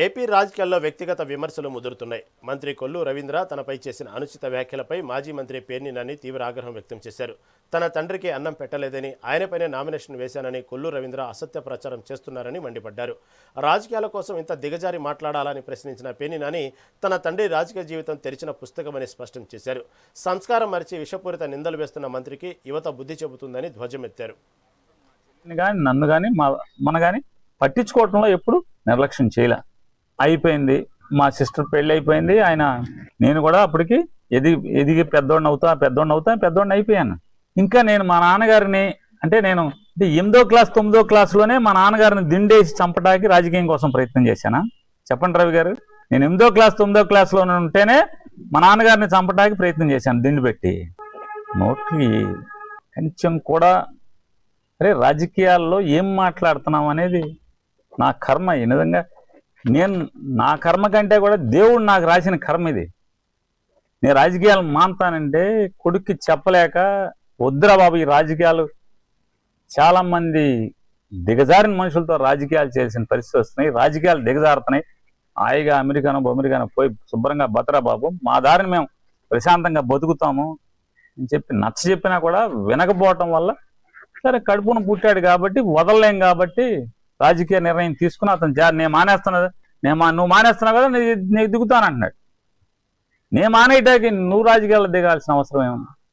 AP రాజకీయాల్లో వ్యక్తిగత విమర్శలు ముదురుతున్నాయి. మంత్రి కొల్లు రవీంద్ర తనపై చేసిన అనుచిత వ్యాఖ్యలపై మాజీ మంత్రి పేర్ని నాని తీవ్ర ఆగ్రహం వ్యక్తం చేశారు. తన తండ్రికి అన్నం పెట్టలేదని, ఆయనపైనే నామినేషన్ వేశానని కొల్లు రవీంద్ర అసత్య ప్రచారం చేస్తున్నారని మండిపడ్డారు. రాజకీయాల కోసం ఇంత దిగజారి మాట్లాడాలని ప్రశ్నించిన పేర్ని నాని తన తండ్రి రాజకీయ జీవితం తెరిచిన పుస్తకమని స్పష్టం చేశారు. సంస్కారం మరిచి విషపూరిత నిందలు వేస్తున్న మంత్రికి యువత బుద్ధి చెబుతుందని ధ్వజమెత్తారు. నన్ను కానీ మన కానీ పట్టించుకోవటంలో ఎప్పుడు నిర్లక్ష్యం చేయలే. అయిపోయింది, మా సిస్టర్ పెళ్ళి అయిపోయింది. నేను కూడా అప్పటికి ఎదిగి పెద్దోడిని అవుతా అయిపోయాను. ఇంకా నేను మా నాన్నగారిని నేను 8వ క్లాస్ 9వ క్లాసులోనే మా నాన్నగారిని దిండేసి చంపడానికి రాజకీయం కోసం ప్రయత్నం చేశానా? చెప్పండి రవి గారు. నేను 8వ క్లాస్ 9వ క్లాసులో ఉంటేనే మా నాన్నగారిని చంపడానికి ప్రయత్నం చేశాను దిండు పెట్టి. నోటికి కొంచెం కూడా రాజకీయాల్లో ఏం మాట్లాడుతున్నాం అనేది నా కర్మ. ఈ విధంగా నా కర్మ కంటే కూడా దేవుడు నాకు రాసిన కర్మ ఇది. నేను రాజకీయాలు మానుతానంటే కొడుక్కి చెప్పలేక, వద్దురా బాబు ఈ రాజకీయాలు, చాలా మంది దిగజారిన మనుషులతో రాజకీయాలు చేసిన పరిస్థితి వస్తున్నాయి, రాజకీయాలు దిగజారుతున్నాయి, హాయిగా అమెరికానో పోయి శుభ్రంగా బతరా బాబు, మా దారిని మేము ప్రశాంతంగా బతుకుతాము అని చెప్పి నచ్చ చెప్పినా కూడా వినకపోవటం వల్ల, సరే కడుపున పుట్టాడు కాబట్టి వదలలేం కాబట్టి రాజకీయ నిర్ణయం తీసుకుని అతను నువ్వు మానేస్తున్నావు కదా, నీకు దిగుతానంటున్నాడు. నేను మానేయటానికి నువ్వు రాజకీయాల్లో దిగాల్సిన అవసరం ఏమన్నా?